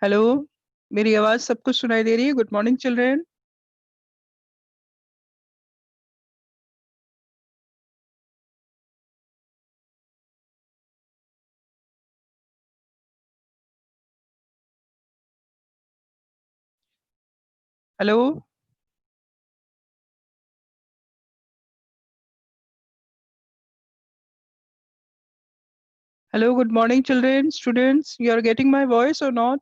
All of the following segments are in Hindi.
हेलो, मेरी आवाज़ सबको सुनाई दे रही है? Good morning children. Hello, hello, good morning children, students. You are getting my voice or not?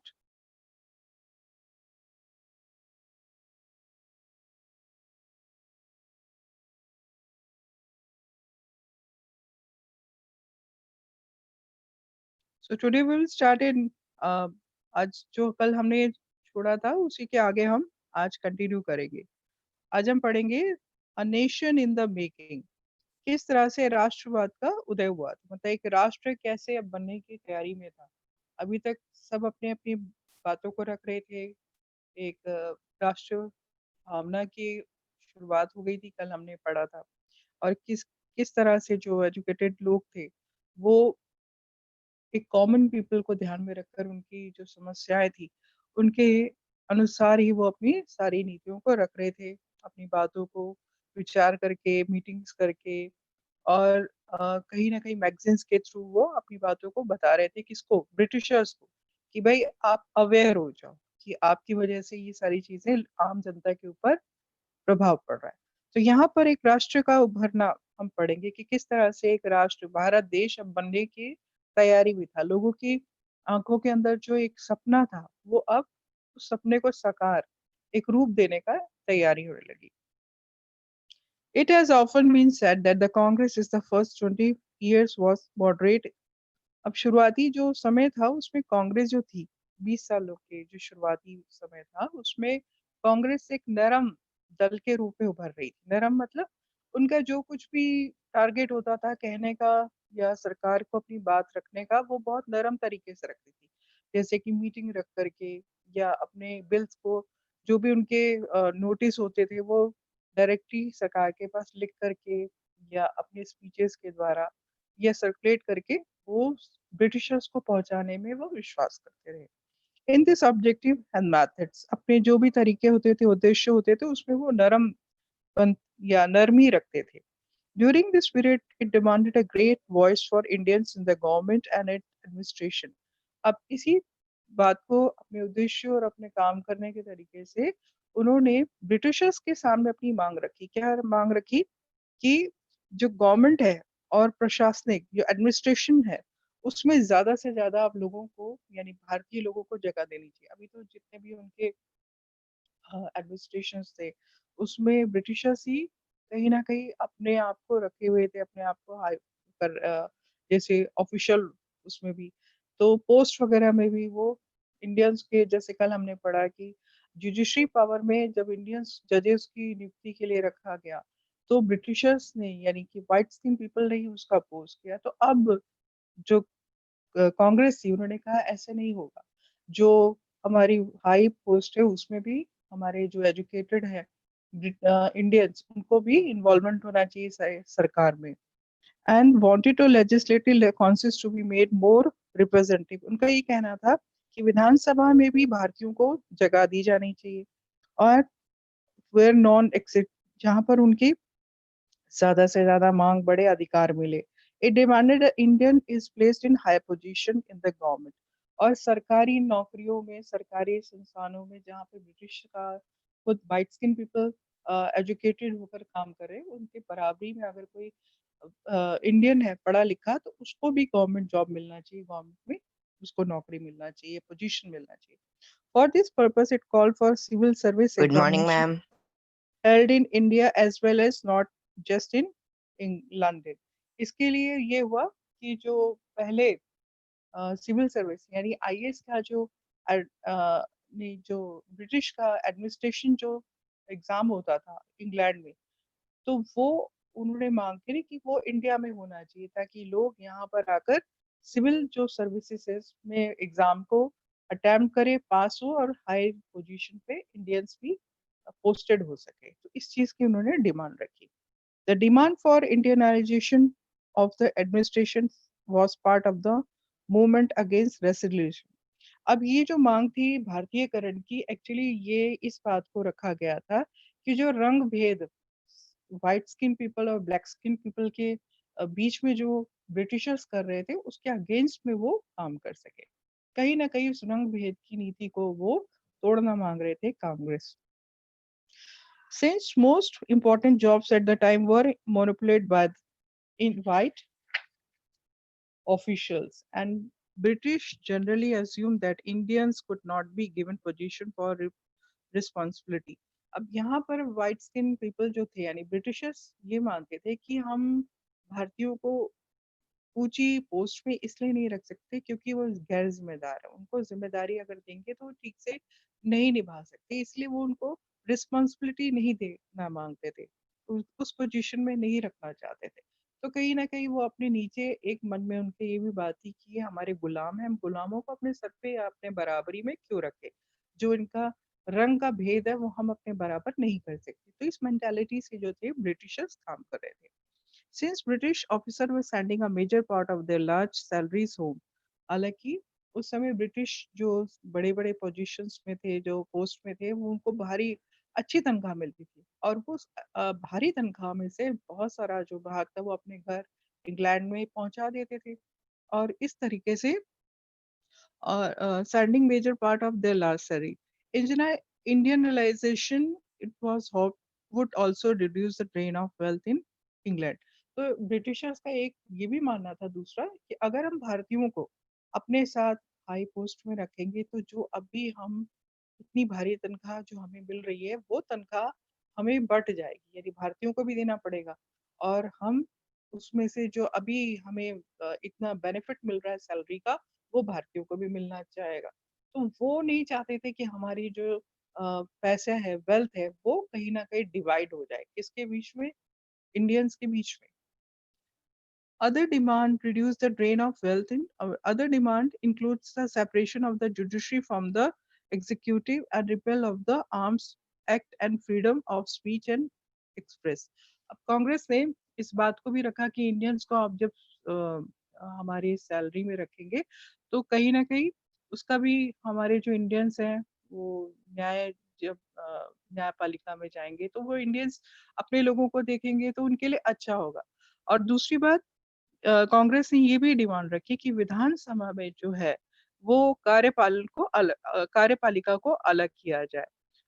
So today we will start in uh, आज जो कल हमने छोड़ा था उसी के आगे हम आज कंटिन्यू करेंगे। आज हम पढ़ेंगे a nation in the making. किस तरह से राष्ट्रवाद का उदय हुआ था, मतलब एक राष्ट्र कैसे अब बनने की तैयारी में था। अभी तक सब अपने अपनी बातों को रख रहे थे। एक राष्ट्र भावना की शुरुआत हो गई थी, कल हमने पढ़ा था। और किस किस तरह से जो एजुकेटेड लोग थे वो एक कॉमन पीपल को ध्यान में रखकर उनकी जो समस्याएं थी उनके अनुसार ही वो अपनी सारी नीतियों को रख रहे थे, अपनी बातों को विचार करके, मीटिंग्स करके। और कहीं ना कहीं मैगजीन्स के थ्रू वो अपनी बातों को बता रहे थे, किसको? ब्रिटिशर्स को, कि भाई आप अवेयर हो जाओ कि आपकी वजह से ये सारी चीजें आम जनता के ऊपर प्रभाव पड़ रहा है। तो यहाँ पर एक राष्ट्र का उभरना हम पढ़ेंगे कि किस तरह से एक राष्ट्र, भारत देश अब बनने की तैयारी में था। लोगों की आंखों के अंदर जो एक सपना था वो अब उस सपने को साकार, एक रूप देने का तैयारी होने लगी। It has often been said that the Congress is the first 20 years was moderate। अब शुरुआती जो समय था उसमें कांग्रेस जो थी, 20 सालों के जो शुरुआती समय था उसमें कांग्रेस एक नरम दल के रूप में उभर रही थी। नरम मतलब उनका जो कुछ भी टारगेट होता था कहने का या सरकार को अपनी बात रखने का, वो बहुत नरम तरीके से रखती थी। जैसे कि मीटिंग रख करके या अपने बिल्स को, जो भी उनके नोटिस होते थे वो डायरेक्टली सरकार के पास लिख करके या अपने स्पीचेस के द्वारा या सर्कुलेट करके वो ब्रिटिशर्स को पहुंचाने में वो विश्वास करते रहे। In this objective and methods, अपने जो भी तरीके होते थे, उद्देश्य होते थे, उसमें वो नरम या नरमी रखते थे। During this period it demanded a great voice for Indians in the government and it administration. अब इसी बात को, अपने उद्देश्य और अपने काम करने के तरीके से उन्होंने ब्रिटिशर्स के सामने अपनी मांग रखी। क्या मांग रखी? कि जो गवर्नमेंट है और प्रशासनिक जो एडमिनिस्ट्रेशन है उसमें ज्यादा से ज्यादा आप लोगों को, यानी भारतीय लोगों को जगह देनी चाहिए। अभी तो जितने भी उनके एडमिनिस्ट्रेशन थे उसमें ब्रिटिशर्स ही कहीं ना कहीं अपने आप को रखे हुए थे, अपने आप को हाई कर, जैसे ऑफिशियल उसमें भी, तो पोस्ट वगैरह में भी वो इंडियंस के, जैसे कल हमने पढ़ा कि जुडिशरी पावर में जब इंडियंस जजेस की नियुक्ति के लिए रखा गया तो ब्रिटिशर्स ने, यानी कि व्हाइट स्किन पीपल ने ही उसका अपोज किया। तो अब जो कांग्रेस थी उन्होंने कहा ऐसे नहीं होगा, जो हमारी हाई पोस्ट है उसमें भी हमारे जो एजुकेटेड है इंडियंस, उनको भी इन्वॉल्वमेंट होना चाहिए सरकार में। And wanted to legislative councils to be made more representative. उनका ये कहना था कि विधानसभा में भी भारतीयों को जगह दी जानी चाहिए। और वेयर नॉन एक्सेप्ट, जहां पर उनकी ज्यादा से ज्यादा मांग बढ़े, अधिकार मिले। It demanded Indian is placed in high position in the government. और सरकारी नौकरियों में, सरकारी संस्थानों में जहाँ पे ब्रिटिश का खुद वाइट स्किन पीपल एजुकेटेड होकर काम करे, उनके बराबरी में अगर कोई इंडियन है पढ़ा लिखा तो उसको भी गवर्नमेंट जॉब मिलना चाहिए, गवर्नमेंट में उसको नौकरी मिलना चाहिए, पोजीशन मिलना चाहिए। For this purpose it call for civil service Good morning, examination ma'am. held in India as well as not just in London। इसके लिए ये हुआ कि जो पहले सिविल सर्विस यानी आईएएस का जो जो ब्रिटिश का एडमिनिस्ट्रेशन जो एग्जाम होता था इंग्लैंड में, तो वो उन्होंने मांग करी कि वो इंडिया में होना चाहिए ताकि लोग यहाँ पर आकर सिविल जो सर्विसेज में एग्जाम को अटेम्प्ट करे, पास हो और हाई पोजीशन पे इंडियंस भी पोस्टेड हो सके। तो इस चीज की उन्होंने डिमांड रखी। The demand for Indianisation of the administration was part of the movement against resolution। अब ये जो माँग थी भारतीयकरण की, एक्चुअली ये इस बात को रखा गया था कि जो रंग भेद व्हाइट स्किन पीपल और ब्लैक स्किन पीपल के बीच में जो ब्रिटिशर्स कर रहे थे, उसके अगेंस्ट में वो काम कर सके। कहीं न कहीं उस रंग भेद की नीति को वो तोड़ना माँग रहे थे Congress. Since most important jobs at the time were monopolized by in white officials, and British generally assumed that Indians could not be given position for responsibility. अब यहाँ पर व्हाइट स्किन पीपल जो थे यानी ब्रिटिशर्स ये मानते थे कि हम भारतीयों को ऊंची पोस्ट में इसलिए नहीं रख सकते क्योंकि वो गैर जिम्मेदार है, उनको जिम्मेदारी अगर देंगे तो वो ठीक से नहीं निभा सकते, इसलिए वो उनको रिस्पॉन्सिबिलिटी नहीं देना मांगते थे, उस पोजीशन में नहीं रखना चाहते थे। तो कहीं ना कहीं वो अपने नीचे एक मन में उनके ये भी बात थी कि ये हमारे गुलाम है, हम गुलामों को अपने सर पे या अपने बराबरी में क्यों रखे, जो इनका रंग का भेद है वो हम अपने बराबर नहीं कर सकते। तो इस मेंटालिटी से जो थे ब्रिटिशर्स काम कर रहे थे। Since British officers were sending a major part of their large salaries home, हालांकि उस समय ब्रिटिश जो बड़े बड़े पोजीशंस में थे, जो पोस्ट में थे, वो उनको भारी अच्छी तनख्वाह मिलती थी और वो भारी तनख्वाह में से बहुत सारा जो भाग था वो अपने घर इंग्लैंड में पहुंचा देते थे और इस तरीके से sending major part of their last salary. Indianization, it was hoped, would also reduce the drain of wealth in England. तो ब्रिटिशर्स का एक ये भी मानना था दूसरा कि अगर हम भारतीयों को अपने साथ हाई पोस्ट में रखेंगे तो जो अभी हम इतनी भारी तनख्वाह जो हमें मिल रही है वो तनख्वाह हमें बट जाएगी, यानी भारतीयों को भी देना पड़ेगा और हम उसमें से जो अभी हमें इतना बेनिफिट मिल रहा है सैलरी का वो भारतीयों को भी मिलना चाहेगा। तो वो नहीं चाहते थे कि हमारी जो पैसा है, वेल्थ है, वो कहीं ना कहीं डिवाइड हो जाए, किसके बीच में, इंडियंस के बीच में। Other demand reduce the drain of wealth in other demand includes the separation of the judiciary from the executive and repeal of the Arms Act and freedom of speech and express. अब कांग्रेस ने इस बात को भी रखा कि इंडियंस को आप जब हमारी सैलरी में रखेंगे तो कहीं ना कहीं उसका भी हमारे जो इंडियंस हैं वो न्याय जब न्यायपालिका में जाएंगे तो वो इंडियंस अपने लोगों को देखेंगे तो उनके लिए अच्छा होगा। और दूसरी बात, कांग्रेस ने ये भी डिमांड रखी कि विधानसभा में जो है वो कार्यपालिका को अलग किया जाए।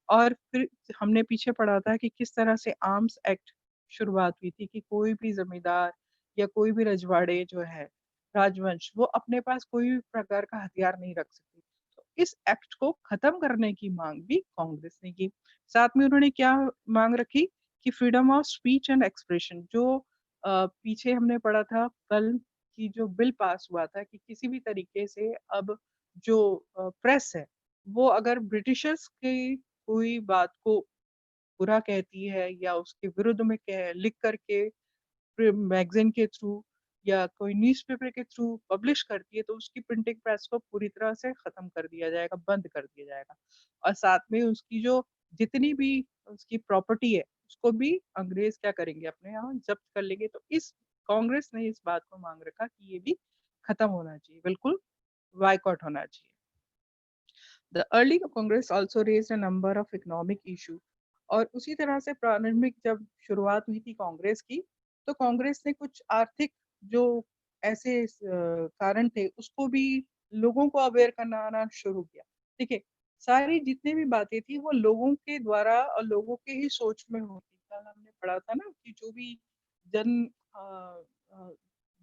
और फिर हमने पीछे पढ़ा था कि किस तरह से आर्म्स एक्ट शुरुआत हुई थी कि कोई भी जमींदार या कोई भी रजवाड़े जो है राजवंश वो अपने पास कोई भी प्रकार का हथियार नहीं रख सकते। तो इस एक्ट को खत्म करने की मांग भी कांग्रेस ने की। साथ में उन्होंने क्या मांग रखी कि freedom of speech and expression, जो पीछे हमने पढ़ा था कल कि जो बिल पास हुआ था कि किसी भी तरीके से अब जो प्रेस है वो अगर ब्रिटिशर्स की कोई बात को बुरा कहती है या उसके विरुद्ध में लिख करके मैगजीन के थ्रू या कोई न्यूज़पेपर के थ्रू पब्लिश करती है तो उसकी प्रिंटिंग प्रेस को पूरी तरह से खत्म कर दिया जाएगा, बंद कर दिया जाएगा। और साथ में उसकी जो जितनी भी उसकी प्रॉपर्टी है उसको भी अंग्रेज क्या करेंगे, अपने यहाँ जब्त कर लेंगे। तो इस कांग्रेस ने इस बात को मांग रखा कि ये भी खत्म होना चाहिए, बिल्कुल बायकॉट होना चाहिए। The early Congress also raised a number of economic issue। और उसी तरह से प्रारंभिक जब शुरुआत हुई थी कांग्रेस की तो कांग्रेस ने कुछ आर्थिक जो ऐसे कारण थे उसको भी लोगों को अवेयर कराना शुरू किया। देखिए, सारी जितनी भी बातें थी वो लोगों के द्वारा और लोगों के ही सोच में होती। कल हमने पढ़ा था ना कि जो भी जन अ, अ,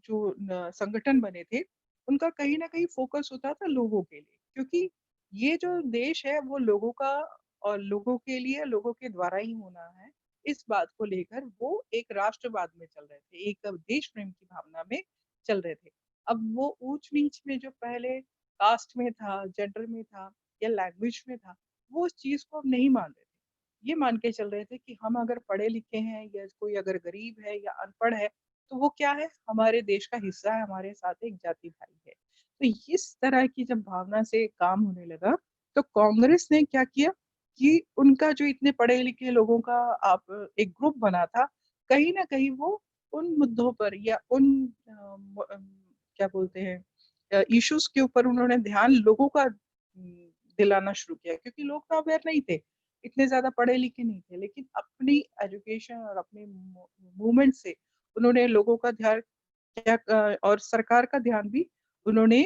जो संगठन बने थे उनका कहीं ना कहीं फोकस होता था लोगों के लिए, क्योंकि ये जो देश है वो लोगों का और लोगों के लिए, लोगों के द्वारा ही होना है। इस बात को लेकर वो एक राष्ट्रवाद में चल रहे थे, एक देश प्रेम की भावना में चल रहे थे। अब वो ऊंच नीच में जो पहले कास्ट में था, जेंडर में था या लैंग्वेज में था, वो उस चीज को अब नहीं मान रहे थे। ये मान के चल रहे थे कि हम अगर पढ़े लिखे हैं या कोई अगर गरीब है या अनपढ़ है तो वो क्या है, हमारे देश का हिस्सा है, हमारे साथ एक जाति भाई है। तो इस तरह की जब भावना से काम होने लगा तो कांग्रेस ने क्या किया कि उनका जो इतने पढ़े लिखे लोगों का आप एक ग्रुप बना था, कहीं ना कहीं वो उन मुद्दों पर या उन क्या बोलते हैं इश्यूज के ऊपर उन्होंने ध्यान लोगों का दिलाना शुरू किया, क्योंकि लोग तो अवेयर नहीं थे, इतने ज़्यादा पढ़े-लिखे नहीं थे, लेकिन अपनी एजुकेशन और अपने मूवमेंट से उन्होंने लोगों का ध्यान क्या और सरकार का ध्यान भी उन्होंने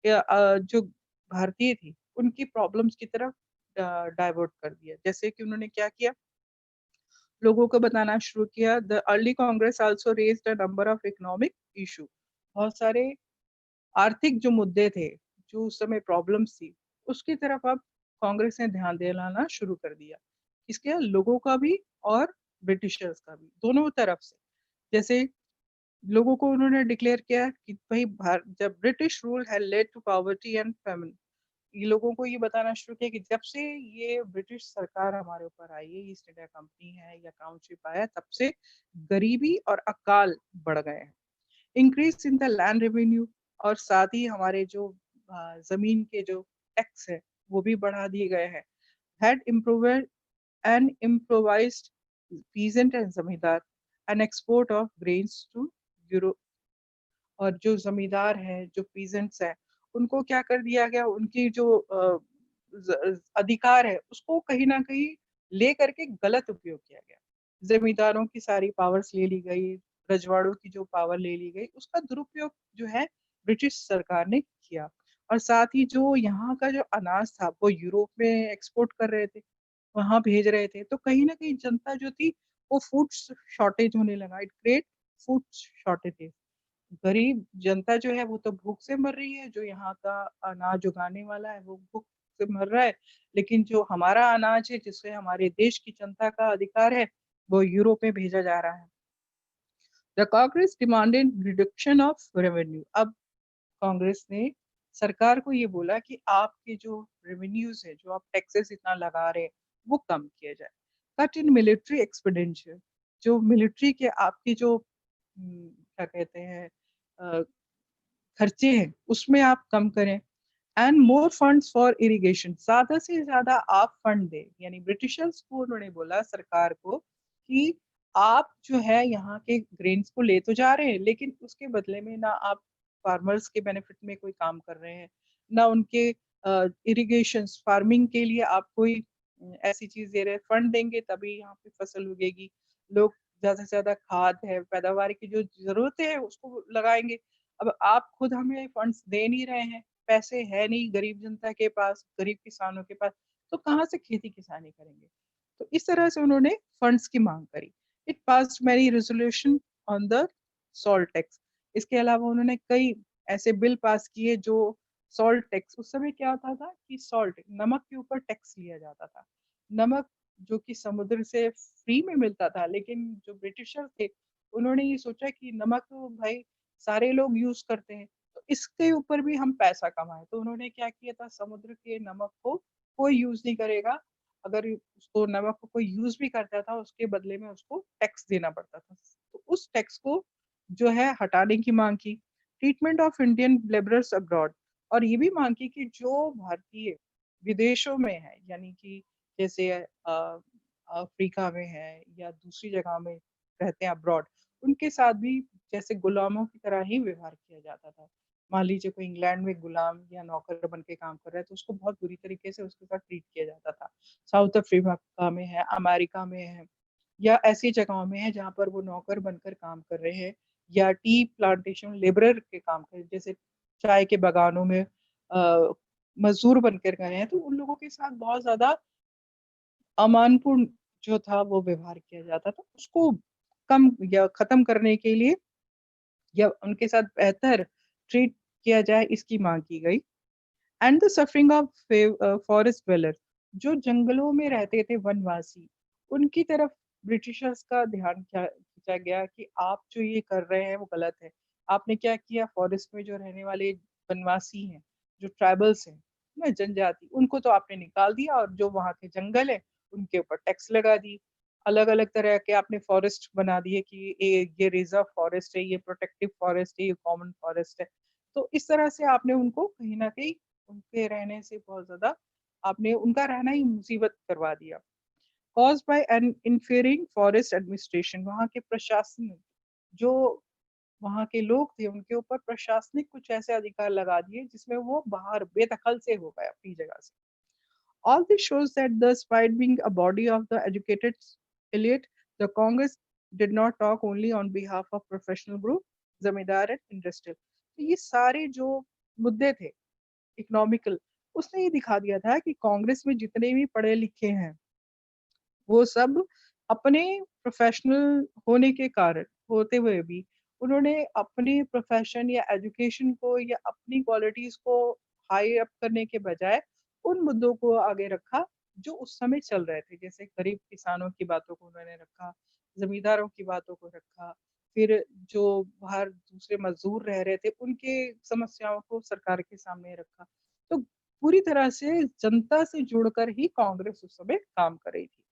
जो भारतीय थी, उनकी प्रॉब्लम्स की तरफ डाइवर्ट कर दिया। जैसे कि उन्होंने क्या किया, लोगों को बताना शुरू किया, the early Congress also raised a number of economic issue. बहुत सारे आर्थिक जो मुद्दे थे, जो उस समय प्रॉब्लम्स थी, उसकी तरफ अब कांग्रेस ने ध्यान दिलाना शुरू कर दिया। इसके लोगों का भी और ब्रिटिशर्स का भी, दोनों तरफ से। जैसे लोगों को उन्होंने डिक्लेयर किया कि भई जब British rule had led to poverty and famine, ये लोगों को ये बताना शुरू किया कि जब से ये ब्रिटिश सरकार हमारे ऊपर आई है, ईस्ट इंडिया कंपनी है या क्राउन शिप आया है, तब से गरीबी और अकाल बढ़ गए हैं। Increase in the land revenue, और साथ ही हमारे जो ज़मीन के जो टैक्स है, वो भी बढ़ा दिए गए हैं। Had improved and improvised peasant and zamindar and export of grains to Europe. और जो ज़मींदार हैं, जो पीजेंट्स हैं, उनको क्या कर दिया गया, उनकी जो अधिकार है, उसको कहीं न कहीं लेकर के गलत उपयोग किया गया। ज़मींदारों की सारी पावर्स ले ली गई, रजवाड़ों की जो पावर ले ली गई, उसका दुरुपयोग जो है ब्रिटिश सरकार ने किया। और साथ ही जो यहाँ का जो अनाज था, वो यूरोप में एक्सपोर्ट कर रहे थे, वहाँ भेज रहे थे, तो कहीं न कहीं जनता जो थी, वो फूड शॉर्टेज होने लगा। It create food shortages. गरीब जनता जो है वो तो भूख से मर रही है, जो यहाँ का अनाज उगाने वाला है वो भूख से मर रहा है, लेकिन जो हमारा अनाज है जिससे हमारे देश की जनता का अधिकार है, वो यूरोप में भेजा जा रहा है। The Congress demanded reduction of revenue. अब कांग्रेस ने सरकार को ये बोला कि आपके जो रेवेन्यूज है, जो आप टैक्सेस इतना लगा रहे हैं, वो कम किया जाए। कट इन मिलिट्री एक्सपेंडिचर, जो मिलिट्री के आपकी जो क्या कहते हैं अ, खर्चे हैं, उसमें आप कम करें। And more funds for irrigation, ज़्यादा से ज़्यादा आप फंड दें। यानी ब्रिटिशर्स को उन्होंने बोला सरकार को कि आप जो है यहाँ के ग्रेन्स को ले तो जा रहे हैं, लेकिन उसके बदले में ना आप फार्मर्स के बेनिफिट में कोई काम कर रहे हैं, ना उनके इरिगेशंस फार्मिंग के लिए आप कोई ऐसी चीज़ दे रहे हैं। फंड देंगे तभी यहाँ पे फसल उगेगी। लोग ज़्यादा से ज़्यादा खाद है, पैदावार की जो ज़रूरतें हैं उसको लगाएँगे। अब आप खुद हमें फंड्स दे नहीं रहे हैं, पैसे है नहीं गरीब जनता के पास, गरीब किसानों के पास, तो कहाँ से खेती-किसानी करेंगे? तो इस तरह से उन्होंने फंड्स की माँग करी। It passed many resolution on the salt tax. इसके अलावा उन्होंने कई ऐसे बिल पास किए जो सॉल्ट टैक्स, उस समय क्या होता था कि सॉल्ट नमक के ऊपर टैक्स लिया जाता था। नमक जो कि समुद्र से फ्री में मिलता था, लेकिन जो ब्रिटिशर थे, उन्होंने ये सोचा कि नमक तो भाई सारे लोग यूज़ करते हैं, तो इसके ऊपर भी हम पैसा कमाएँ। तो उन्होंने क्या किया था, समुद्र के नमक को कोई यूज़ नहीं करेगा, अगर उसको नमक को कोई यूज़ भी करता था, उसके बदले में उसको टैक्स देना पड़ता था। तो उस टैक्स को जो है हटाने की माँग की। Treatment of Indian labourers abroad, और ये भी माँग की कि जो भारतीय विदेशों में हैं, यानी कि जैसे अफ्रीका में हैं या दूसरी जगह में रहते हैं अब्रॉड, उनके साथ भी जैसे गुलामों की तरह ही व्यवहार किया जाता था। मान लीजिए कोई इंग्लैंड में गुलाम या नौकर बन के काम कर रहा है, तो उसको बहुत बुरी तरीके से उसके साथ ट्रीट किया जाता था। साउथ अफ्रीका में है, अमेरिका में है, या ऐसी जगहों में है जहाँ पर वो नौकर बनकर काम कर रहे हैं, या टी प्लांटेशन लेबरर के काम कर, जैसे चाय के बागानों में मज़दूर बनकर गए हैं, तो उन लोगों के साथ बहुत ज़्यादा अमानपूर्ण जो था वो व्यवहार किया जाता था। उसको कम या खत्म करने के लिए या उनके साथ बेहतर ट्रीट किया जाए, इसकी माँग की गई। And the suffering of forest dweller, जो जंगलों में रहते थे वनवासी, उनकी तरफ ब्रिटिशर्स का ध्यान क्या खींचा गया कि आप जो ये कर रहे हैं वो गलत है। आपने क्या किया, फॉरेस्ट में जो रहने वाले वनवासी हैं, जो ट्राइबल्स हैं ना, जनजाति, उनको तो आपने निकाल दिया, और जो वहाँ के जंगल है उनके ऊपर टैक्स लगा दी। अलग अलग तरह के आपने फॉरेस्ट बना दिए कि ये रिजर्व फॉरेस्ट है, ये प्रोटेक्टिव फॉरेस्ट है, ये कॉमन फॉरेस्ट है। तो इस तरह से आपने उनको कहीं ना कहीं उनके रहने से बहुत ज़्यादा आपने उनका रहना ही मुसीबत करवा दिया। Caused by an interfering forest administration, वहाँ के प्रशासन जो वहाँ के लोग थे उनके ऊपर प्रशासनिक कुछ ऐसे अधिकार लगा दिए जिसमें वो बाहर बेदखल से हो गए अपनी जगह से। All this shows that despite being a body of the educated elite, the Congress did not talk only on behalf of professional group, जमींदार and industrial। तो ये सारे जो मुद्दे थे इकोनॉमिकल, उसने ये दिखा दिया था कि कांग्रेस में जितने भी पढ़े लिखे हैं वो सब अपने प्रोफेशनल होने के कारण होते हुए भी उन्होंने अपने प्रोफेशन या एजुकेशन को या अपनी क्वालिटीज को हाई अप करने के बजाय उन मुद्दों को आगे रखा जो उस समय चल रहे थे। जैसे गरीब किसानों की बातों को उन्होंने रखा, जमींदारों की बातों को रखा, फिर जो बाहर दूसरे मजदूर रह रहे थे उनके समस्याओं को सरकार के सामने रखा। तो पूरी तरह से जनता से जुड़कर ही कांग्रेस उस समय काम कर रही थी।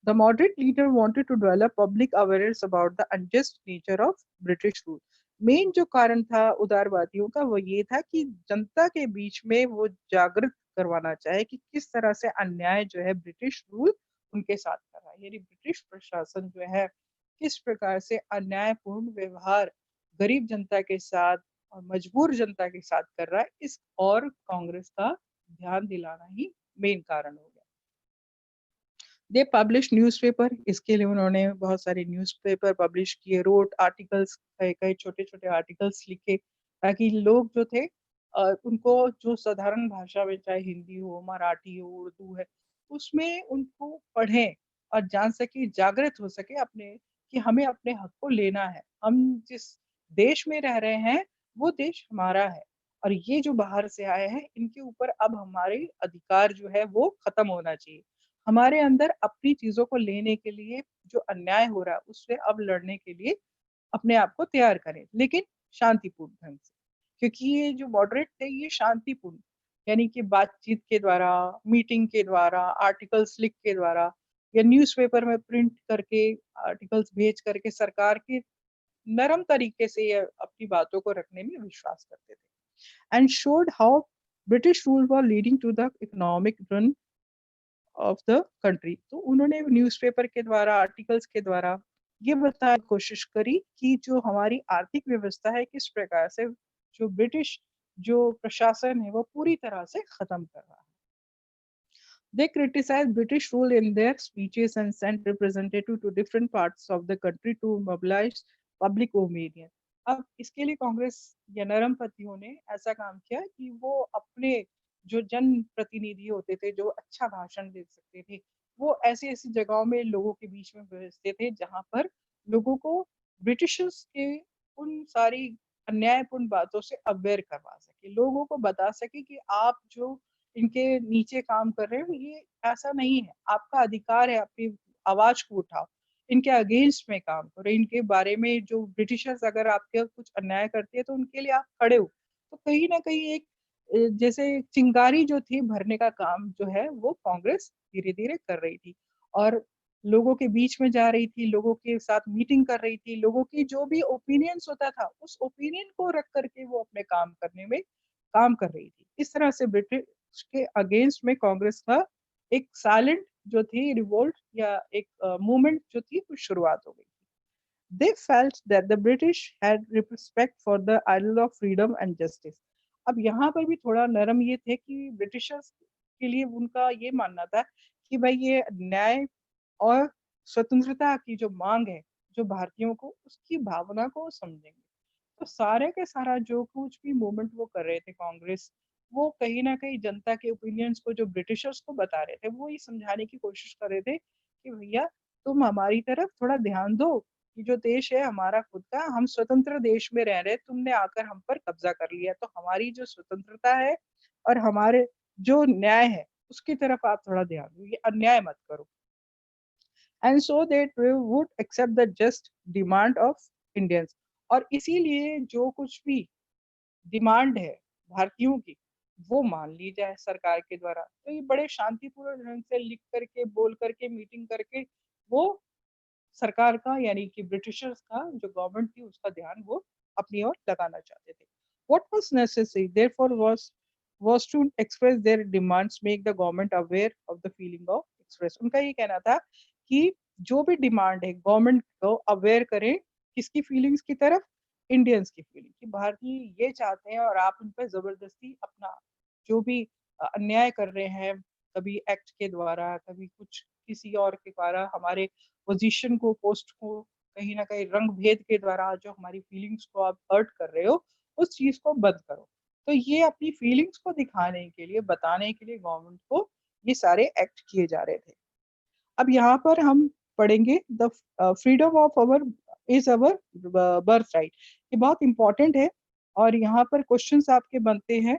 The moderate leader wanted to develop public awareness about the unjust nature of British rule. Main जो कारण था उदारवादियों का वो ये था कि जनता के बीच में वो जागृत करवाना चाहे कि किस तरह से अन्याय जो है ब्रिटिश रूल उनके साथ कर रहा है, यानी ब्रिटिश प्रशासन जो है किस प्रकार से अन्यायपूर्ण व्यवहार गरीब जनता के साथ और मजबूर जनता के साथ कर रहा है। इस और कांग्रेस का ध्यान दिलाना ही मेन कारण हो गया। दे पब्लिश न्यूज़पेपर, इसके लिए उन्होंने बहुत सारे न्यूज़पेपर पब्लिश किए, रोट आर्टिकल्स, कई-कई छोटे-छोटे आर्टिकल्स लिखे ताकि लोग जो थे उनको जो साधारण भाषा में चाहे हिंदी हो, मराठी हो, उर्दू है, उसमें उनको पढ़ें और जान सके, जागृत हो सके अपने कि हमें अपने हक को लेना है। हम जिस देश में रह रहे हैं, वो देश हमारा है और ये जो बाहर से आए हैं, इनके ऊपर अब हमारे अधिकार जो है वो खत्म होना चाहिए। हमारे अंदर अपनी चीज़ों को लेने के लिए जो अन्याय हो रहा है, उससे अब लड़ने के लिए अपने आप को तैयार करें, लेकिन शांतिपूर्ण ढंग से। क्योंकि ये जो मॉडरेट थे, ये शांतिपूर्ण, यानी कि बातचीत के द्वारा, मीटिंग के द्वारा, आर्टिकल्स लिख के द्वारा या न्यूज़पेपर में प्रिंट करके, आर्टिकल्स भेज करके सरकार के नरम तरीके से ये अपनी बातों को रखने में विश्वास करते थे। And showed how British rule were leading to the economic ruin of the country. तो उन्होंने न्यूज़पेपर के द्वारा, आर्टिकल्स के द्वारा ये बताने की कोशिश करी कि जो हमारी आर्थिक व्यवस्था है किस प्रकार से जो ब्रिटिश जो प्रशासन है वो पूरी तरह से खत्म कर रहा है। They criticized British rule in their speeches and sent representatives to different parts of the country to mobilize public opinion। अब इसके लिए कांग्रेस या नरमपंथियों ने ऐसा काम किया कि वो अपने जो जन प्रतिनिधि होते थे, जो अच्छा भाषण दे सकते थे, वो ऐसी ऐसी जगहों में लोगों के बीच में भेजते थे जहां पर लोगों को ब्रिटिशर्स के उन सारी अन्यायपूर्ण बातों से अवेयर करवा सके, लोगों को बता सके कि आप जो इनके नीचे काम कर रहे हो, ये ऐसा नहीं है, आपका अधिकार है, अपनी आवाज को उठाओ, इनके अगेंस्ट में काम करो, इनके बारे में जो ब्रिटिशर्स अगर आपके कुछ अन्याय करती है तो उनके लिए आप खड़े हो। तो कहीं ना कहीं एक जैसे चिंगारी जो थी भरने का काम जो है वो कांग्रेस धीरे धीरे कर रही थी और लोगों के बीच में जा रही थी, लोगों के साथ मीटिंग कर रही थी, लोगों की जो भी ओपिनियंस होता था उस ओपिनियन को रख करके वो अपने काम करने में काम कर रही थी। इस तरह से ब्रिटिश के अगेंस्ट में कांग्रेस का एक साइलेंट जो थी रिवोल्ट या एक मूवमेंट जो थी वो शुरुआत हो गई। They felt that the British had respect for the ideal of freedom and justice। अब यहाँ पर भी थोड़ा नरम ये थे कि ब्रिटिशर्स के लिए उनका ये मानना था कि भाई ये न्याय और स्वतंत्रता की जो मांग है, जो भारतीयों को उसकी भावना को समझेंगे। तो सारे के सारा जो कुछ भी मूवमेंट वो कर रहे थे कांग्रेस, वो कहीं न कहीं जनता के ओपिनियंस को जो ब्रिटिशर्स को बता रहे थे, वो ये समझाने की कोशिश कर रहे थे कि भैया तुम हमारी तरफ थोड़ा ध्यान दो, कि जो देश है हमारा खुद का, हम स्वतंत्र देश में रह रहे हैं, तुमने आकर हम पर कब्जा कर लिया, तो हमारी जो स्वतंत्रता है और हमारे जो न्याय है, उसकी तरफ आप थोड़ा ध्यान दो, ये अन्याय मत करो। And so that we would accept the just demand of Indians. और इसीलिए जो कुछ भी डिमांड है भारतीयों की, वो मान ली जाए सरकार के द्वारा। तो ये बड़े शांतिपूर्ण ढंग से लिख करके, बोल करके, मीटिंग करके वो सरकार का यानी कि ब्रिटिशर्स का जो गवर्नमेंट थी उसका ध्यान वो अपनी ओर लगाना चाहते थे। What was necessary therefore was to express their demands, make the government aware of the feeling of express। उनका ये कहना था कि जो भी डिमांड है गवर्नमेंट को अवेयर करें किसकी फीलिंग्स की तरफ, इंडियंस की फीलिंग कि भारतीय ये चाहते हैं और आप उन पे ज़बरदस्ती अपना जो भी अन्याय कर रहे हैं, कभी एक्ट के द्वारा, कभी कुछ किसी और के द्वारा हमारे पोज़ीशन को, पोस्ट को कहीं न कहीं रंग-भेद के द्वारा जो हमारी फीलिंग्स को आप हर्ट कर रहे हो, उस चीज़ को बंद करो। तो ये अपनी फीलिंग्स को दिखाने के लिए, बताने के लिए गवर्नमेंट को ये सारे एक्ट किए जा रहे थे। अब यहाँ पर हम पढ़ेंगे freedom of our is our birthright. ये बहुत इम्पोर्टेंट है और यहाँ पर क्वेश्चन्स आपके बनते हैं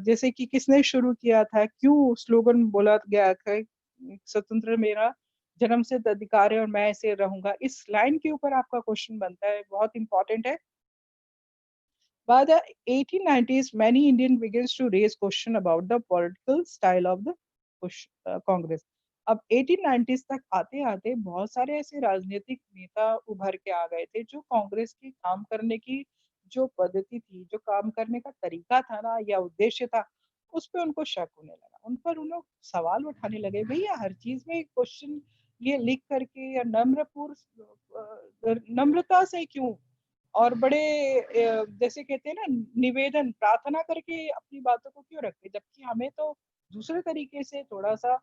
जैसे कि किसने शुरू किया था? क्यों स्लोगन बोला गया था? स्वतंत्र मेरा जन्मसिद्ध अधिकार है और मैं ऐसे रहूँगा। इस लाइन के ऊपर आपका क्वेश्चन बनता है, बहुत इम्पोर्टेंट है। By the 1890s, many Indians begins to raise question about the political style of the Congress. अब 1890s तक आते-आते बहुत सारे ऐसे राजनीतिक नेता उभर के आ गए थे जो कांग्रेस की काम करने की जो पद्धति थी, जो काम करने का तरीका था ना या उद्देश्य था, उस पे उनको शक होने लगा। उन पर उन लोग सवाल उठाने लगे, भैया हर चीज़ में क्वेश्चन ये लिख करके या नम्रता से क्यों और बड़े जैसे कहते हैं ना निवेदन, प्रार्थना करके अपनी बातों को क्यों रखते हैं? जबकि हमें तो दूसरे तरीके से थोड़ा-सा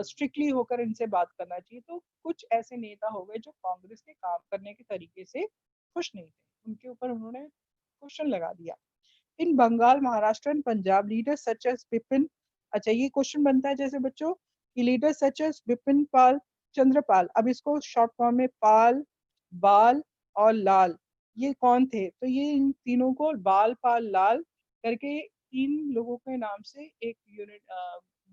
स्ट्रिक्टली होकर इनसे बात करना चाहिए। तो कुछ ऐसे नेता हो गए जो कांग्रेस के काम करने के तरीके से खुश नहीं थे। उनके ऊपर उन्होंने क्वेश्चन लगा दिया। In Bengal, Maharashtra and Punjab leaders such as Bipin अच्छा ये क्वेश्चन बनता है जैसे बच्चों कि leaders such as Bipin Pal, Chandrapal अब इसको शॉर्ट फॉर्म में पाल, बाल और लाल ये कौन थे? तो ये इन तीनों को बाल, पाल, लाल करके 3 लोगों के नाम से एक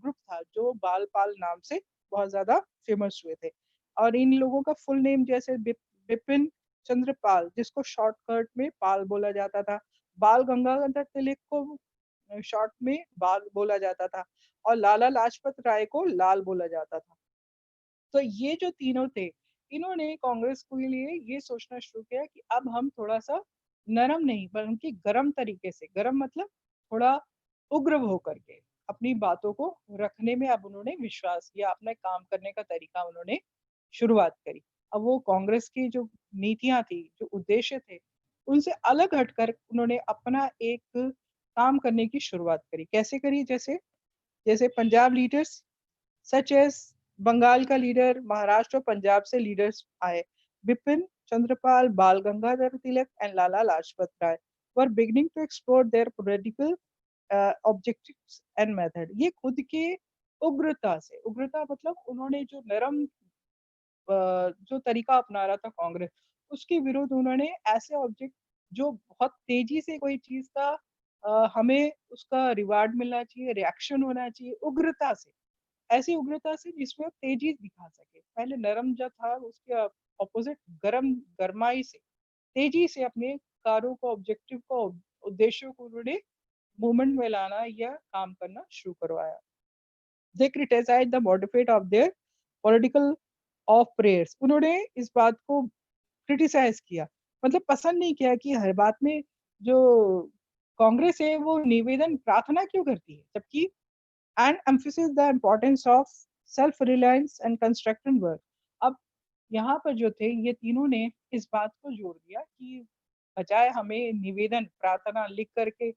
ग्रुप था जो बाल, पाल नाम से बहुत ज़्यादा फेमस हुए थे। और इन लोगों का फुल नेम जैसे बिपिन चंद्र पाल जिसको शॉर्टकट में पाल बोला जाता था। बाल गंगाधर तिलक को शॉर्ट में बाल बोला जाता था और लाला लाजपत राय को लाल बोला जाता था। तो ये जो तीनों थे, इन्होंने कांग्रेस के लिए ये सोचना शुरू किया कि अब हम थोड़ा-सा नरम नहीं बल्कि गरम तरीके से गरम मतलब थोड़ा उग्र होकर के अपनी बातों को रखने में अब उन्होंने विश्वास किया, अपना काम करने का तरीका उन्होंने शुरुआत करी। अब वो कांग्रेस की जो नीतियाँ थी, जो उद्देश्य थे, उनसे अलग हटकर उन्होंने अपना एक काम करने की शुरुआत करी। कैसे करी? जैसे जैसे Punjab leaders such as Bengal का लीडर, महाराष्ट्र और पंजाब से लीडर्स आए। Bipin Chandrapal, Bal Gangadhar Tilak and Lala Lajpat Rai were beginning to explore their political objectives and method. ये खुद के उग्रता मतलब उन्होंने जो नरम जो तरीका अपना रहा था कांग्रेस, उसके विरुद्ध उन्होंने ऐसे ऑब्जेक्ट जो बहुत तेज़ी से कोई चीज़ का हमें उसका रिवार्ड मिलना चाहिए, रिएक्शन होना चाहिए उग्रता से। ऐसी उग्रता से जिसमें आप तेज़ी दिखा सके। पहले नरम जो था उसके अपोज़िट गरमाई से, तेज़ी से अपने कार्यों को, ऑब्जेक्टिव को, उद्देश्यों को उन्होंने मूवमेंट में लाना या काम करना शुरू करवाया। They criticized the moderate of their political of prayers. उन्होंने इस बात को क्रिटिसाइज़ किया। मतलब पसंद नहीं किया कि हर बात में जो कांग्रेस है वो निवेदन प्रार्थना क्यों करती है? जबकि and emphasize the importance of self reliance and constructive work। अब यहाँ पर जो थे ये तीनों ने इस बात को जोड़ दिया कि बजाय हमें निवेदन प्रार्थना लिख करके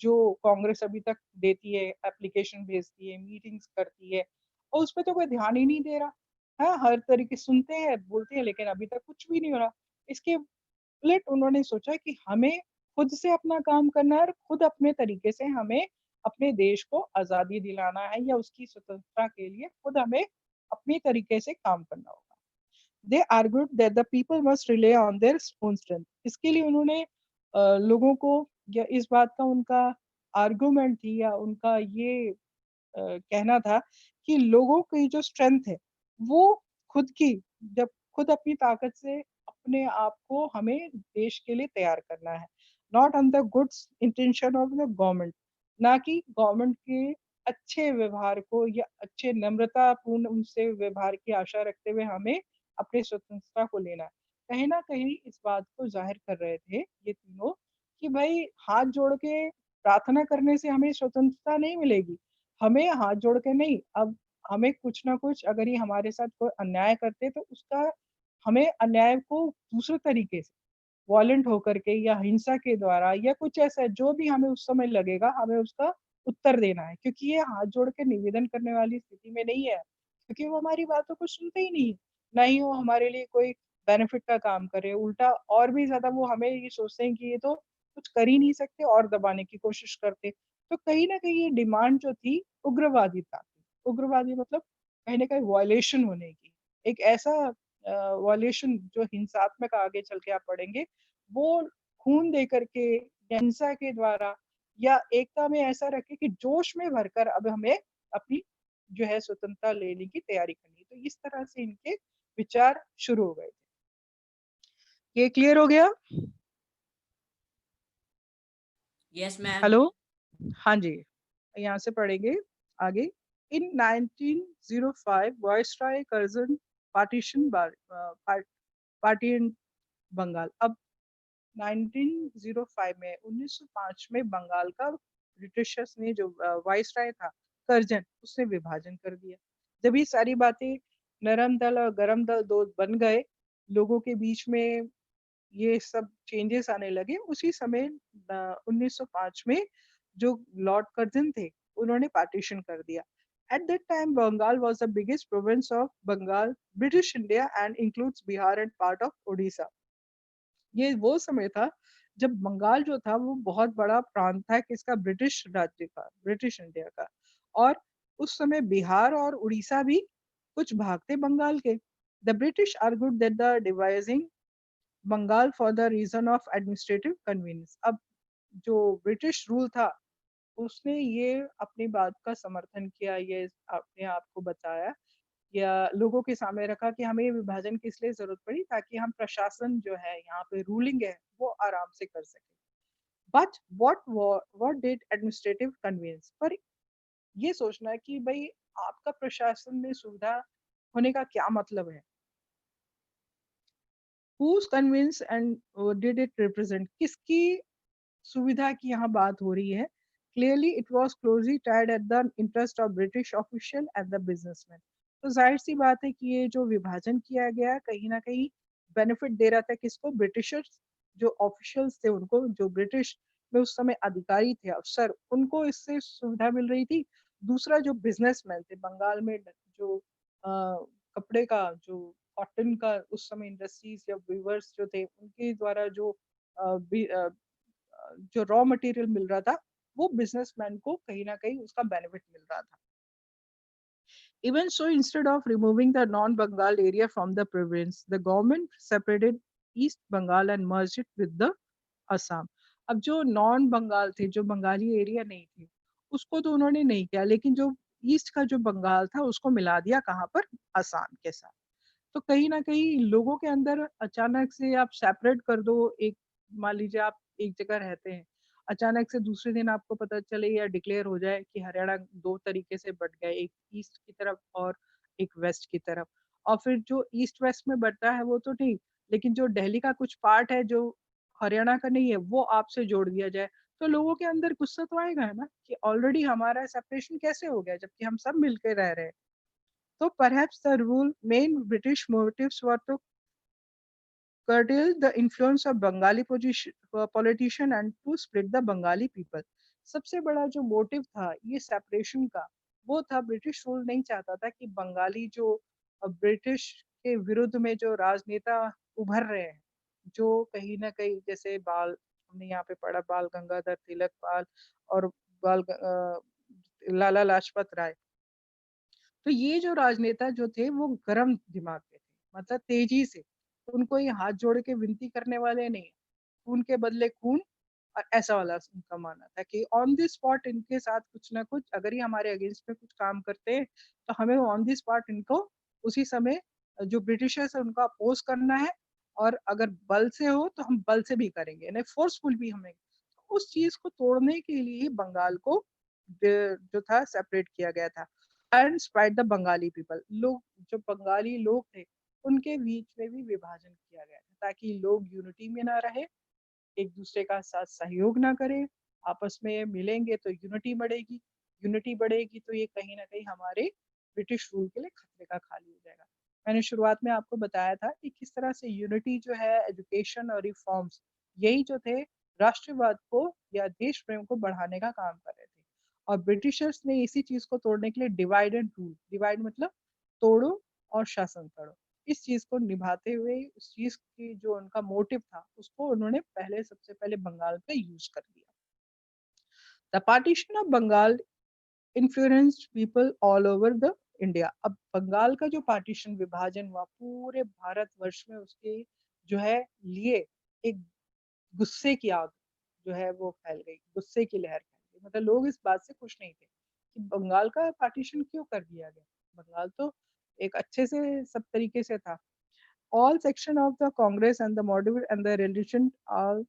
जो कांग्रेस अभी तक देती है एप्लीकेशन भेजती है मीटिंग्स करती है और उस पर तो कोई ध्यान ही नहीं दे रहा हाँ हर तरीके सुनते हैं बोलते हैं लेकिन अभी तक कुछ भी नहीं हो रहा इसके उलट उन्होंने सोचा कि हमें खुद से अपना काम करना है और खुद अपने तरीके से हमें अपने देश को आज़ादी दिलाना है या उसकी स्वतंत्रता के लिए खुद हमें अपने तरीके से काम करना होगा। They argued that the people must rely on their own strength. इसके लिए उन्होंने लोगों को या इस बात का उनका आर्गुमेंट थी या उनका ये कहना था कि लोगों की जो स्ट्रेंथ है, वो खुद की जब खुद अपनी ताकत से अपने आप को हमें देश के लिए तैयार करना है। Not on the goods intention of the government, ना कि गवर्नमेंट के अच्छे व्यवहार को या अच्छे नम्रतापूर्ण उनसे व्यवहार की आशा रखते हुए हमें अपनी स्वतंत्रता को लेना है। कहीं न कहीं इस बात को ज़ाहिर कर रहे थे ये तीनों कि भई हाथ जोड़ के प्रार्थना करने से हमें स्वतंत्रता नहीं मिलेगी। हमें हाथ जोड़ के नहीं, अब हमें कुछ ना कुछ अगर ये हमारे साथ कोई अन्याय करते तो उसका हमें अन्याय को दूसरे तरीके से वॉयलेंट होकर के या हिंसा के द्वारा या कुछ ऐसा जो भी हमें उस समय लगेगा, हमें उसका उत्तर देना है, क्योंकि ये हाथ जोड़ के निवेदन करने वाली स्थिति में नहीं है, क्योंकि वो हमारी बातों को सुनते ही नहीं। ना ही वो हमारे लिए कोई बेनिफिट का काम कर रहे हैं, उल्टा और भी ज़्यादा वो हमें ये सोचते हैं कि ये तो कुछ कर ही नहीं सकते और दबाने की कोशिश करते। तो कहीं न कहीं ये डिमांड जो थी उग्रवादिता की। उग्रवादी मतलब कहीं न कहीं वायलेशन होने की। एक ऐसा वायलेशन जो हिंसात्मक आगे चल के आप पढ़ेंगे, वो खून दे कर के या हिंसा के द्वारा या एकता में ऐसा रखे कि जोश में भरकर अब हमें अपनी जो है स्वतंत्रता लेने की तैयारी करनी है। तो इस तरह से इनके विचार शुरू हो गए थे। ये क्लियर हो गया? Yes, ma'am. हेलो? हाँ जी, यहाँ से पढ़ेंगे आगे। In 1905 viceroy Curzon partition party in Bengal. अब 1905 में 1905 में बंगाल का ब्रिटिशर्स ने जो वाइसराय था कर्जन उसने विभाजन कर दिया। जब ये सारी बातें नरम दल और गरम दल दो बन गए, लोगों के बीच में ये सब चेंजेस आने लगे, उसी समय 1905 में जो लॉर्ड कर्जन थे उन्होंने पार्टीशन कर दिया। At that time Bengal was the biggest province of Bengal British India and includes Bihar and part of Odisha. ये वो समय था जब बंगाल जो था वो बहुत बड़ा प्रांत था किसका, ब्रिटिश राज्य का, ब्रिटिश इंडिया का। और उस समय बिहार और उड़ीसा भी कुछ भाग थे बंगाल के। The British argued that the dividing Bengal for the reason of administrative convenience. अब जो ब्रिटिश रूल था उसने ये अपनी बात का समर्थन किया, ये अपने आप को बताया या लोगों के सामने रखा कि हमें विभाजन की इसलिए जरूरत पड़ी ताकि हम प्रशासन जो है यहाँ पे रूलिंग है वो आराम से कर सके। But what did administrative convenience, पर ये सोचना है कि भाई आपका प्रशासन में सुविधा होने का क्या मतलब है। Whose convince and did it represent, किसकी सुविधा की यहाँ बात हो रही है। Clearly it was closely tied at the interest of British official and the businessman. तो जाहिर सी बात है कि ये जो विभाजन किया गया कहीं ना कहीं बेनिफिट दे रहा था किसको, ब्रिटिशर्स जो ऑफिशियल्स थे उनको, जो ब्रिटिश में उस समय अधिकारी थे, अफसर, उनको इससे सुविधा मिल रही थी। दूसरा जो बिजनेसमैन थे बंगाल में, जो कपड़े का जो कॉटन का उस समय इंडस्ट्रीज या वीवर्स जो थे उनके द्वारा जो जो रॉ मटेरियल मिल रहा था वो बिजनेसमैन को कहीं ना कहीं उसका बेनिफिट मिल रहा था। Even so, instead of removing the non-Bengal area from the province, the government separated East Bengal and merged it with the Assam. अब जो नॉन बंगाल थे, जो बंगाली एरिया नहीं थे, उसको तो उन्होंने नहीं किया, लेकिन जो ईस्ट का जो बंगाल था उसको मिला दिया कहाँ पर, असम के साथ। तो कहीं न कहीं लोगों के अंदर अचानक से आप सेपरेट कर दो एक, मान लीजिए आप एक जगह रहते हैं, अचानक से दूसरे दिन आपको पता चले या डिक्लेयर हो जाए कि हरियाणा 2 तरीके से बँट गया, एक ईस्ट की तरफ और एक वेस्ट की तरफ। और फिर जो ईस्ट वेस्ट में बँटा है वो तो ठीक, लेकिन जो दिल्ली का कुछ पार्ट है जो हरियाणा का नहीं है, वो आपसे जोड़ दिया जाए, तो लोगों के अंदर गुस्सा तो आएगा है ना कि ऑलरेडी हमारा सेपरेशन कैसे हो गया जबकि हम सब मिलके रह रहे हैं। So perhaps the rule main British motives were to curtail the influence of Bengali politician and to split the Bengali people. सबसे बड़ा जो मोटिव था ये सेपरेशन का, वो था ब्रिटिश रूल नहीं चाहता था कि बंगाली जो ब्रिटिश के विरुद्ध में जो राजनेता उभर रहे हैं, जो कहीं ना कहीं जैसे बाल, हमने यहाँ पे पढ़ा बाल गंगाधर तिलक पाल और लाला लाजपत राय, तो ये जो राजनेता जो थे वो गरम दिमाग के थे, मतलब तेजी से, उनको ये हाथ जोड़ के विनती करने वाले नहीं, खून के बदले खून, और ऐसा वाला उनका मानना था कि ऑन द स्पॉट इनके साथ कुछ ना कुछ, अगर ये हमारे अगेंस्ट में कुछ काम करते हैं तो हमें ऑन द स्पॉट इनको उसी समय जो ब्रिटिशर्स है उनको अपोज करना है, और अगर बल से हो तो हम बल से भी करेंगे, नहीं फोर्सफुल भी हमें। तो उस चीज को तोड़ने के लिए बंगाल को जो था सेपरेट किया गया था। And spite the Bengali people, लोग जो बंगाली लोग थे उनके बीच में भी विभाजन किया गया था ताकि लोग यूनिटी में ना रहे, एक दूसरे का साथ सहयोग ना करें, आपस में मिलेंगे तो यूनिटी बढ़ेगी, यूनिटी बढ़ेगी तो ये कहीं ना कहीं हमारे ब्रिटिश रूल के लिए खतरे का खाली हो जाएगा। मैंने शुरुआत में आपको बताया था कि किस तरह से यूनिटी जो है एजुकेशन और रिफॉर्म्स, यही जो थे राष्ट्रवाद को या देश प्रेम को बढ़ाने का काम कर रहे थे। और ब्रिटिशर्स ने इसी चीज को तोड़ने के लिए डिवाइड एंड रूल, डिवाइड मतलब तोड़ो और शासन करो, इस चीज को निभाते हुए उस चीज की जो उनका मोटिव था उसको उन्होंने सबसे पहले बंगाल पे यूज कर लिया। The partition of Bengal influenced people all over the India. अब बंगाल का जो पार्टीशन विभाजन हुआ पूरे भारतवर्ष में उसके जो है लिए एक गुस्से की आग जो है वो फैल गई, गुस्से की लहर फैल गई। मतलब लोग इस बात से खुश नहीं थे कि बंगाल का पार्टीशन क्यों कर दिया गया। बंगाल तो एक अच्छे से सब तरीके से था। All section of the Congress and the moderate and the religion are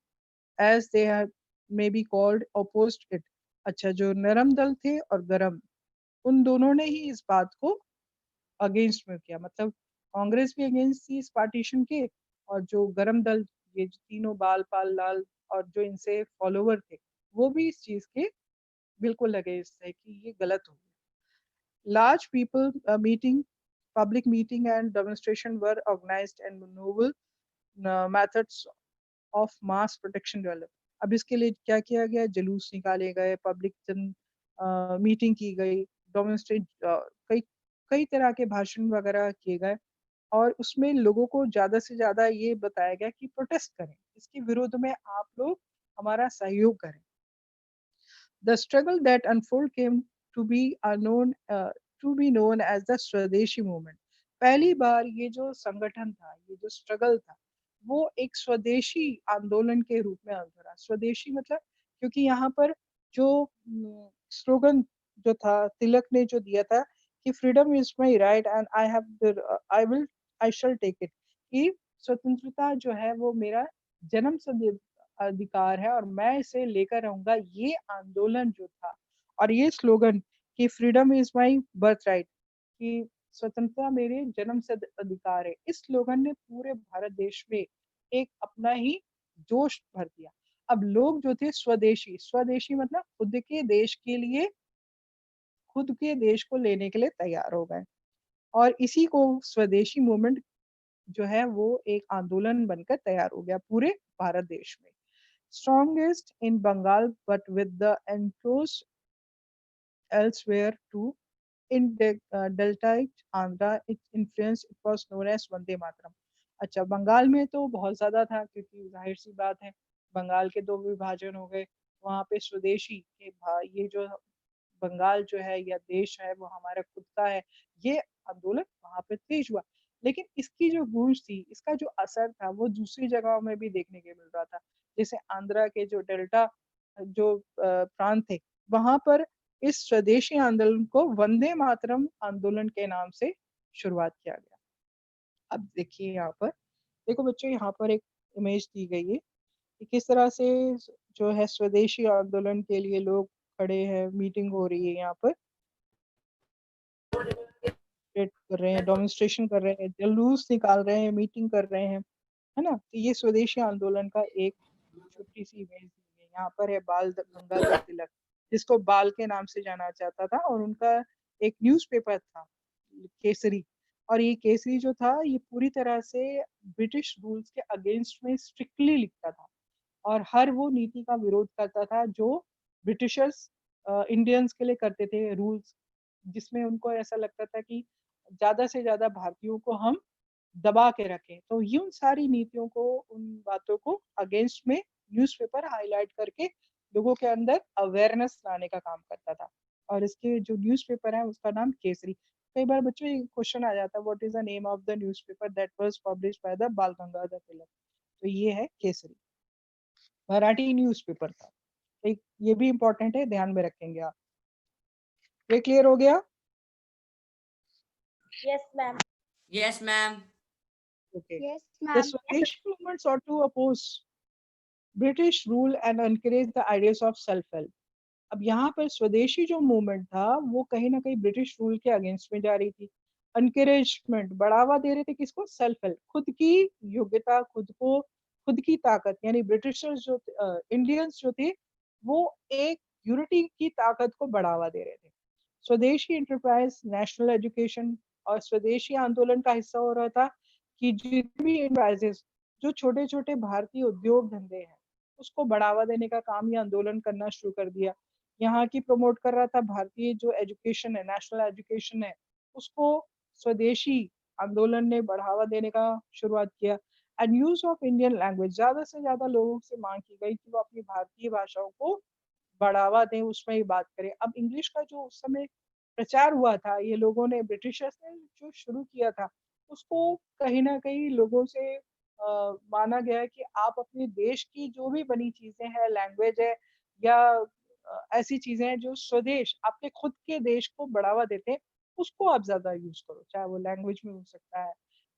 as they have may be called opposed it। अच्छा, जो नरम दल थे और गरम, उन दोनों ने ही इस बात को अगेंस्ट में किया। मतलब कांग्रेस भी अगेंस्ट थी इस पार्टीशन के, और जो गरम दल, ये जो तीनों बाल पाल लाल और जो इनसे फॉलोवर थे, वो भी इस चीज के बिल्कुल अगेंस्ट है कि ये गलत हो गया। Large people meeting, public meeting and demonstration were organized and novel methods of mass protection developed। अब इसके लिए क्या किया गया, जुलूस निकाले गए, पब्लिक मीटिंग की गई, डेमोन्स्ट्रेट कई कई तरह के भाषण वगैरह किए गए, और उसमें लोगों को ज्यादा से ज्यादा ये बताया गया कि प्रोटेस्ट करें, इसके विरोध में आप लोग हमारा सहयोग करें। The struggle that unfold came to be known as the स्वदेशी मूवमेंट। पहली बार ये जो संगठन था, ये जो स्ट्रगल था, वो एक स्वदेशी आंदोलन के रूप में उभरा। स्वदेशी मतलब क्योंकि यहाँ पर जो स्लोगन जो था तिलक ने जो दिया था कि freedom is my right and I shall take it, कि स्वतंत्रता जो है वो मेरा जन्म सिद्ध अधिकार है और मैं इसे लेकर रहूंगा। ये आंदोलन जो था और ये स्लोगन कि freedom is my birth right, कि स्वतंत्रता मेरे जन्म सिद्ध अधिकार है, इस स्लोगन ने पूरे भारत देश में एक अपना ही जोश भर दिया। अब लोग जो थे स्वदेशी, स्वदेशी मतलब खुद के देश के लिए, खुद के देश को लेने के लिए तैयार हो गए, और इसी को स्वदेशी मूवमेंट जो है वो एक आंदोलन बनकर तैयार हो गया पूरे भारत देश में। Strongest in Bengal, but with the enclosed elsewhere too. In Deltaic Andhra, its influence it was known as Vande Mataram। अच्छा, बंगाल में तो बहुत ज्यादा था क्योंकि जाहिर सी बात है बंगाल के दो विभाजन हो गए। वहां पे स्वदेशी के ये जो बंगाल जो है या देश है वो हमारा खुद का है, ये आंदोलन वहां पे तेज हुआ। लेकिन इसकी जो गूंज थी, इसका जो असर था वो दूसरी जगहों में भी देखने के मिल रहा था। जैसे आंध्रा के जो डेल्टा जो प्रांत थे, वहां पर इस स्वदेशी आंदोलन को वंदे मातरम आंदोलन के नाम से शुरुआत किया गया। अब देखिए यहाँ पर, देखो बच्चों, यहाँ पर एक इमेज दी गई है कि किस तरह से जो है स्वदेशी आंदोलन के लिए लोग खड़े हैं, मीटिंग हो रही है यहाँ पर, कर रहे हैं, डेमोन्स्ट्रेशन कर रहे हैं, जुलूस निकाल रहे हैं, मीटिंग कर रहे हैं, है ना। तो ये स्वदेशी आंदोलन का एक छोटी सी इमेज दी है। यहाँ पर है बाल गंगाधर तिलक, जिसको बाल के नाम से जाना जाता था, और उनका एक न्यूज़पेपर था केसरी। और ये केसरी जो था ये पूरी तरह से ब्रिटिश रूल्स के अगेंस्ट में स्ट्रिक्टली लिखता था, और हर वो नीति का विरोध करता था जो ब्रिटिशर्स इंडियंस के लिए करते थे रूल्स, जिसमें उनको ऐसा लगता था कि ज्यादा से ज्यादा भारतीयों को हम दबा के रखें। तो ये उन सारी नीतियों को, उन बातों को अगेंस्ट में न्यूज़पेपर हाईलाइट करके लोगों के अंदर अवेयरनेस लाने का काम करता था। और इसके जो न्यूज़पेपर है उसका नाम केसरी। कई बार बच्चों ये क्वेश्चन आ जाता है, what is the name of the newspaper that was published by the बाल गंगाधर तिलक। तो ये है केसरी, मराठी न्यूज़पेपर था। एक ये भी इम्पोर्टेंट है, ध्यान में रखेंगे आप। ये क्लियर हो गया? Yes, ma'am. Yes, ma'am. Okay. Yes, The ma'am. Swadeshi movement sought to oppose British rule and encourage the ideas of self-help। अब यहाँ पर स्वदेशी जो मूवमेंट था वो कहीं ना कहीं ब्रिटिश रूल के अगेंस्ट में जा रही थी। एनकरेजमेंट, बढ़ावा दे रहे थे किसको? सेल्फ हेल्प, खुद की योग्यता, खुद को, खुद की ताकत, यानी ब्रिटिशर्स जो इंडियंस जो थे वो एक यूनिटी की ताकत को बढ़ावा दे रहे थे। स्वदेशी इंटरप्राइज, नेशनल एजुकेशन, और स्वदेशी आंदोलन का हिस्सा हो रहा था कि जितने भी एंटरप्राइजेस, जो छोटे-छोटे भारतीय उद्योग धंधे हैं, उसको बढ़ावा देने का काम ये आंदोलन करना शुरू कर दिया। यहाँ की प्रमोट कर रहा था भारतीय जो एजुकेशन है, नेशनल एजुकेशन है, उसको स्वदेशी आंदोलन ने बढ़ावा देने का शुरुआत किया। And use of Indian language, ज़्यादा से ज़्यादा लोगों से माँग की गई कि वो अपनी भारतीय भाषाओं को बढ़ावा दें, उसमें ही बात करें। अब इंग्लिश का जो उस समय प्रचार हुआ था, ये लोगों ने ब्रिटिशर्स ने जो शुरू किया था, उसको कहीं न कहीं लोगों से माना गया है कि आप अपने देश की जो भी बनी चीज़ें हैं, लैंग्वेज है या ऐसी चीज़ें हैं जो स्वदेश आपके खुद के देश को बढ़ावा देते हैं, उसको आप ज़्यादा यूज़ करो। चाहे वो लैंग्वेज में हो सकता है,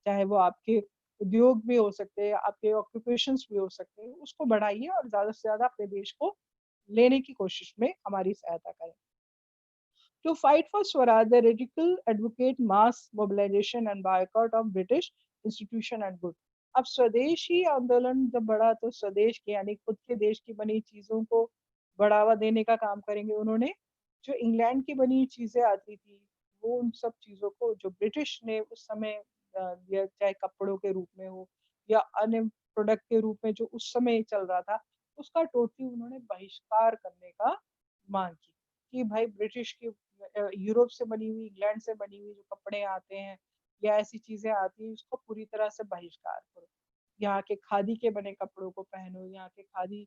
चाहे वो आपके उद्योग भी हो सकते हैं, आपके ऑक्यूपेशंस भी हो सकते हैं, उसको बढ़ाइए और ज़्यादा से ज़्यादा अपने देश को लेने की कोशिश में हमारी सहायता करें। To fight for Swaraj, the radical advocate mass mobilization and boycott of British institution and good. अब स्वदेशी आंदोलन जब बढ़ा तो स्वदेश के यानी खुद के देश की बनी चीजों को बढ़ावा देने का काम करेंगे उन्होंने। जो इंग्लैंड की बनी चीजें आती थी, वो उन सब चीजों को जो ब्रिटिश ने उस समय दिया, चाहे कपड़ों के रूप में हो या अन्य प्रोडक्ट के रूप में जो उस समय चल रहा था, उसका टोटली उन्होंने बहिष्कार करने का मांग की कि भाई ब्रिटिश की यूरोप से बनी हुई, इंग्लैंड से बनी हुई जो कपड़े आते हैं या ऐसी चीज़ें आती हैं, उसको पूरी तरह से बहिष्कार करो। यहाँ के खादी के बने कपड़ों को पहनो, यहाँ के खादी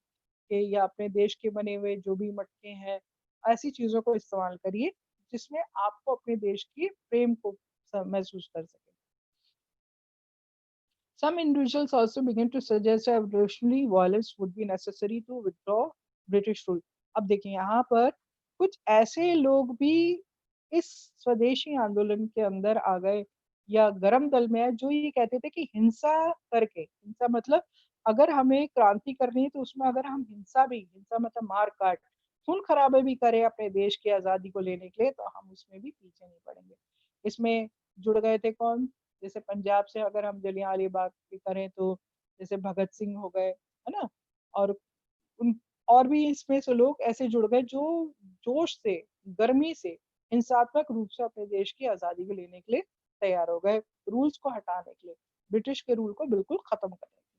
के या अपने देश के बने हुए जो भी मटके हैं, ऐसी चीज़ों को इस्तेमाल करिए, जिसमें आपको अपने देश की प्रेम को महसूस कर सकें। Some individuals also begin to suggest that revolutionary violence would be necessary to withdraw British rule. अब देखिए यहाँ पर कुछ ऐसे लोग भी इस स्वदेशी आंदोलन के अंदर आ गए या गरम दल में है, जो ये कहते थे कि हिंसा करके, हिंसा मतलब अगर हमें क्रांति करनी है तो उसमें अगर हम हिंसा मतलब मार काट, खून खराबे भी करें अपने देश की आजादी को लेने के लिए, तो हम उसमें भी पीछे नहीं पड़ेंगे। इसमें जुड़ गए थे कौन? जैसे पंजाब से अगर हम जलियांवाला बाग की करें तो जैसे भगत सिंह हो गए, है ना? और उन और भी इसमें से लोग ऐसे जुड़ गए जो जोश से, गर्मी से, हिंसात्मक रूप से अपने देश की आज़ादी को लेने के लिए तैयार हो गए, रूल्स को हटाने के लिए, ब्रिटिश के रूल को बिल्कुल खत्म करने के लिए।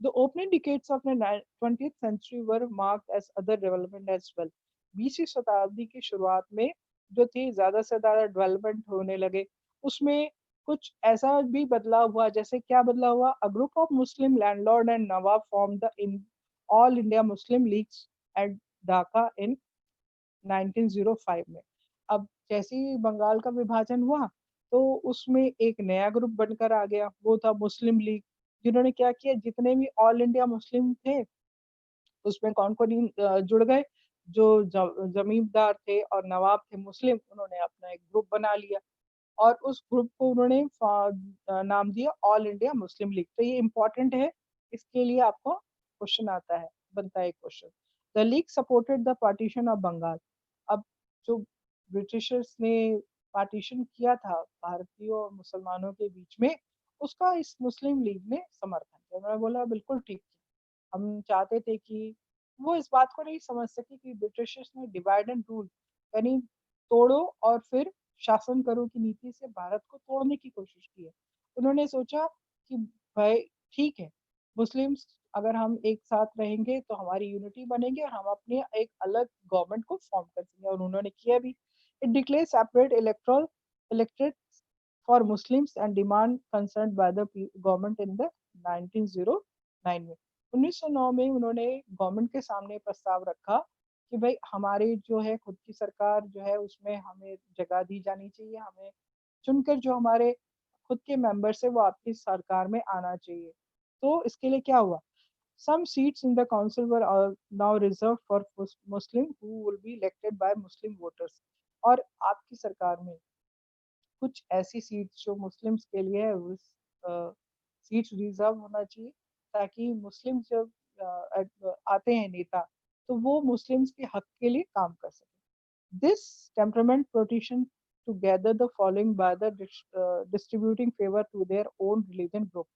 The opening decades of the 20th century were marked as other development as well. 20वीं शताब्दी की शुरुआत में जो थी ज़्यादा से ज़्यादा डेवलपमेंट होने लगे, उसमें कुछ ऐसा भी बदलाव हुआ, जैसे क्या बदलाव हुआ? A group of Muslim landlord and Nawab formed the all India Muslim leagues at Dhaka in 1905 में। अब जैसे ही बंगाल का विभाजन हुआ, तो उसमें एक नया ग्रुप बनकर आ गया, वो था मुस्लिम लीग, जिन्होंने क्या किया, जितने भी ऑल इंडिया मुस्लिम थे, उसमें कौन-कौन जुड़ गए, जो जमींदार थे और नवाब थे मुस्लिम, उन्होंने अपना एक ग्रुप बना लिया और उस ग्रुप को उन्होंने नाम दिया ऑल इंडिया मुस्लिम लीग। तो ये इम्पोर्टेंट है, इसके लिए आपको क्वेश्चन आता है, बनता है एक question. The league supported the partition of Bengal. अब जो ब्रिटिशर्स ने पार्टीशन किया था भारतीयों और मुसलमानों के बीच में, उसका इस मुस्लिम लीग ने समर्थन किया। उन्होंने बोला बिल्कुल ठीक है। हम चाहते थे कि वो इस बात को नहीं समझ सके कि ब्रिटिशर्स ने डिवाइड एंड रूल यानी तोड़ो और फिर शासन करो की नीति से भारत को तोड़ने की कोशिश की है। उन्होंने सोचा कि भाई ठीक है, मुस्लिम्स अगर हम एक साथ रहेंगे तो हमारी यूनिटी बनेगी और हम अपने एक अलग गवर्नमेंट को फॉर्म कर सकेंगे और उन्होंने किया भी। It declare separate electoral elected for Muslims and demand concerned by the government in the 1909 में। 1909 में उन्होंने गवर्नमेंट के सामने प्रस्ताव रखा कि भाई हमारी जो है खुद की सरकार जो है उसमें हमें जगह दी जानी चाहिए, हमें चुनकर जो हमारे खुद के मेंबर्स है वो आपकी सरकार में आना चाहिए। तो इसके लिए क्या हुआ? Some seats in the council were now reserved for Muslim who will be elected by Muslim voters. और आपकी सरकार में कुछ ऐसी सीट्स जो मुस्लिम्स के लिए है, उस सीट्स रिजर्व होना चाहिए ताकि मुस्लिम जब आते हैं नेता, तो वो मुस्लिम्स के हक के लिए काम कर सके। This temperament petition to gather the following by the distributing favor to their own religion group.